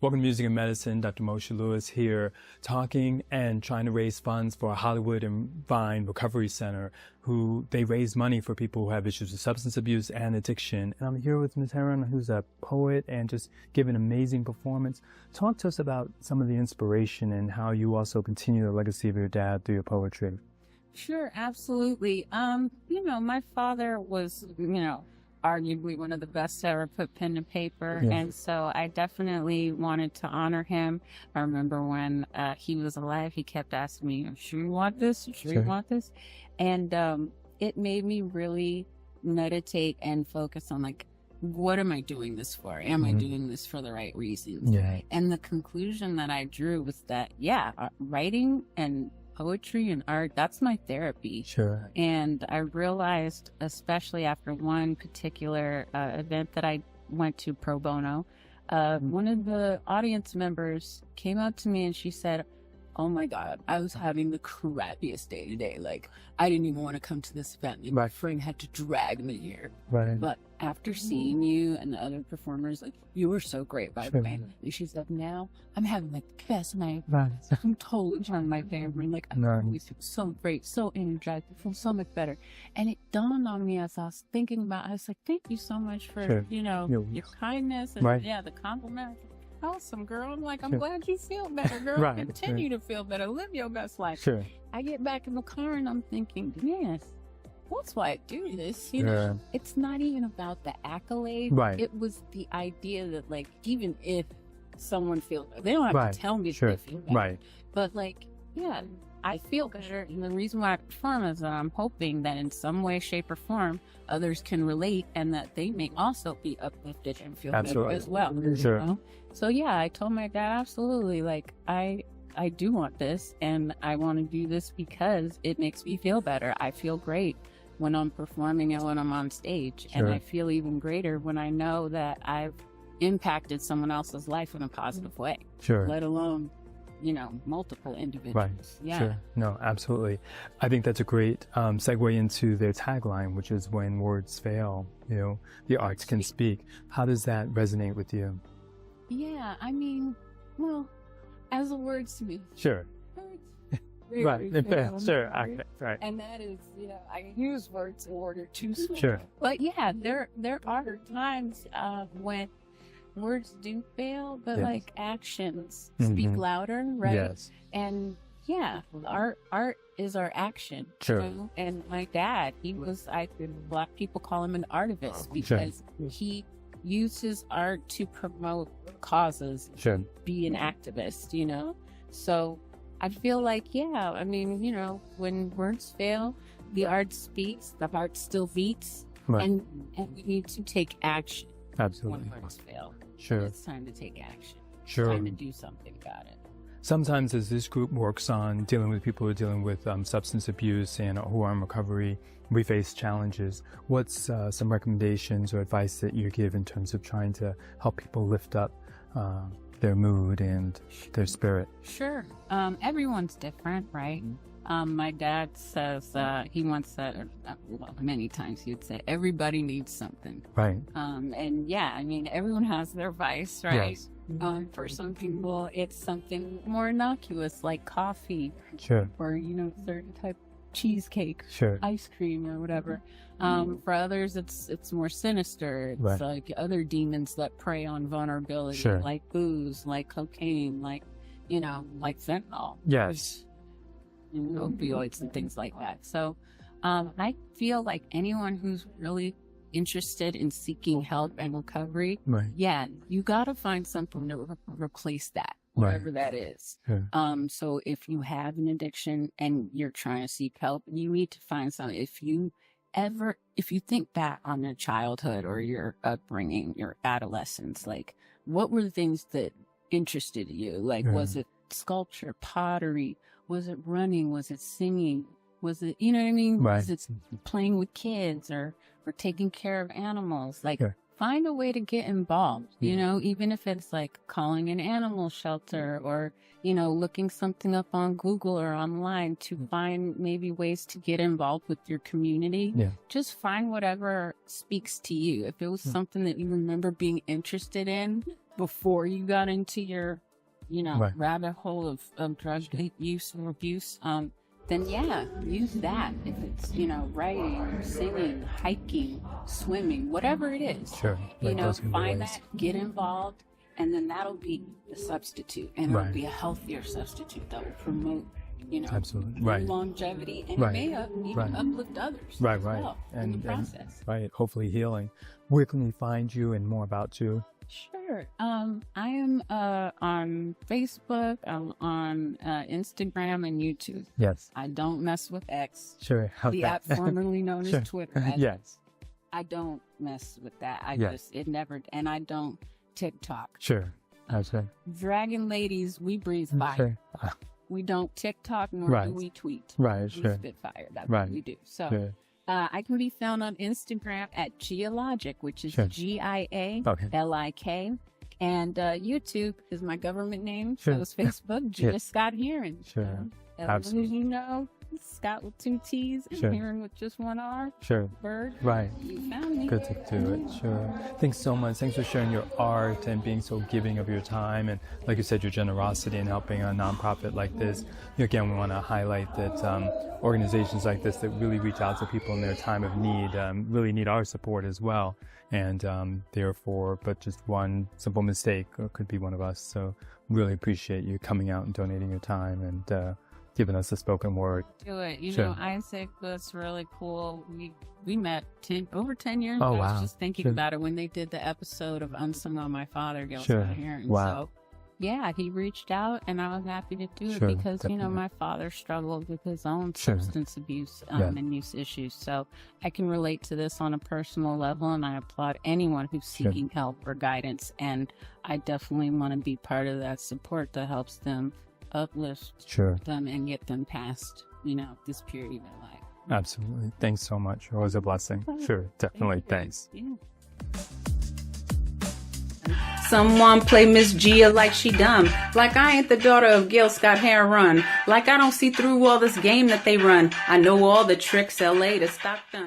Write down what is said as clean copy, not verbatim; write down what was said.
Welcome to Music and Medicine. Dr. Moshe Lewis here, talking and trying to raise funds for Hollywood and Vine Recovery Center, who they raise money for people who have issues with substance abuse and addiction. And I'm here with Ms. Heron, who's a poet and just gave an amazing performance. Talk to us about some of the inspiration and how you also continue the legacy of your dad through your poetry. Sure, absolutely. My father was, arguably one of the best to ever put pen to paper. Yeah. And so I definitely wanted to honor him. I remember when he was alive, he kept asking me, sure you want this? Sure you want this? And it made me really meditate and focus on, like, what am I doing this for? Am I doing this for the right reasons? Yeah. And the conclusion that I drew was that, writing and poetry and art, that's my therapy. Sure. And I realized, especially after one particular event that I went to pro bono, one of the audience members came up to me and she said, oh my God, I was having the crappiest day today. Like, I didn't even want to come to this event. Like, my friend had to drag me here. Right. But after seeing you and the other performers, like, you were so great, by the way. And she said, now I'm having like the best night. Right. I'm totally trying my family. Like, I always feel so great, so energized, I feel so much better. And it dawned on me as I was thinking about it, I was like, thank you so much for, your kindness and the compliment. Awesome, girl. I'm like, I'm glad you feel better, girl. Right. Continue to feel better. Live your best life. Sure. I get back in the car and I'm thinking, yes, that's why I do this. It's not even about the accolade. Right. It was the idea that, like, even if someone feels, they don't have to tell me if they feel better. Right. But, like, I feel better. And the reason why I perform is that I'm hoping that in some way, shape, or form, others can relate and that they may also be uplifted and feel better as well. Sure. You know? So, I told my dad, absolutely, like, I do want this, and I want to do this because it makes me feel better. I feel great when I'm performing and when I'm on stage. And I feel even greater when I know that I've impacted someone else's life in a positive way. Sure. Let alone, multiple individuals. Right. Yeah. Sure. No, absolutely. I think that's a great segue into their tagline, which is when words fail, the arts can speak. How does that resonate with you? Yeah, I mean, well, as a word to me. Sure. Right. Sure. Okay. Right. And that is, I use words in order to speak. Sure. But there are times when words do fail, but like actions speak louder, right? Yes. And art is our action. Sure. And my dad, Black people call him an artivist because he used his art to promote causes, be an activist, So I feel like, when words fail, the art speaks, the heart still beats, and we need to take action. Absolutely. When words fail. Sure. It's time to take action. Sure. It's time to do something about it. Sometimes as this group works on dealing with people who are dealing with substance abuse and who are in recovery, we face challenges. What's some recommendations or advice that you give in terms of trying to help people lift up their mood and their spirit? Sure. Everyone's different, right? My dad says, he once said, many times he would say, everybody needs something. Right. Everyone has their vice, right? Yes. For some people, it's something more innocuous, like coffee. Sure. Or, certain type of cheesecake, ice cream, or whatever. For others, it's more sinister. It's like other demons that prey on vulnerability, like booze, like cocaine, like fentanyl. Yes. Opioids and things like that. So I feel like anyone who's really interested in seeking help and recovery, you got to find something to replace that, whatever that is. So if you have an addiction and you're trying to seek help, you need to find something. If you think back on your childhood or your upbringing, your adolescence, like, what were the things that interested you? Like, was it sculpture, pottery? Was it running? Was it singing? Was it, Was it playing with kids or taking care of animals? Like, find a way to get involved, even if it's like calling an animal shelter or, looking something up on Google or online to find maybe ways to get involved with your community. Just find whatever speaks to you. If it was something that you remember being interested in, before you got into your, Right. rabbit hole of drug use or abuse, then yeah, use that. If it's, writing, singing, hiking, swimming, whatever it is, Sure. Like those can be find ways. that, get involved, and then that'll be the substitute, and it'll Right. be a healthier substitute that will promote, Absolutely. Right. longevity, and Right. it may even Right. uplift others Right, as right. well in the process. Right. Hopefully healing. Where can we find you and more about you? Sure. I am on Facebook. I'm on Instagram and YouTube. Yes. I don't mess with X, Sure. How's the that? app formerly known Sure. as Twitter. Yes. I don't mess with that. Yes. It never, and I don't TikTok. Sure. That's right. Dragon ladies, we breathe fire. Sure. We don't TikTok nor Right. do we tweet. Right. We Sure. spit fire. That's Right. what we do. So Sure. I can be found on Instagram at Gialogic, which is Sure. GIALIK. And YouTube is my government name. Sure. So it's Facebook, Gia Yes. Scott-Heron. Sure. As Absolutely. you know, Scott with 2 T's and Sure. Heron with just 1 R. Sure. Bird. Right. You found me. Good to do it. Sure. Thanks so much. Thanks for sharing your art and being so giving of your time. And like you said, your generosity in helping a nonprofit like this. Again, we want to highlight that organizations like this that really reach out to people in their time of need really need our support as well. And therefore, but just one simple mistake could be one of us. So really appreciate you coming out and donating your time and giving us the spoken word. Do it. You Sure. know, Isaac was really cool. We met over 10 years Oh, ago. I wow. was just thinking Sure. about it when they did the episode of Unsung on My Father, Gil Sure. Scott-Heron. Wow. So, yeah, he reached out, and I was happy to do Sure, it because, definitely. my father struggled with his own Sure. substance abuse Yeah. and use issues. So I can relate to this on a personal level, and I applaud anyone who's Sure. seeking help or guidance. And I definitely want to be part of that support that helps them uplift Sure. them and get them past, this period of their life. Absolutely. Thanks so much. Always a blessing. Sure. Definitely. Thanks. Yeah. Someone play Miss Gia like she dumb. Like I ain't the daughter of Gil Scott-Heron. Like I don't see through all this game that they run. I know all the tricks LA to stop done.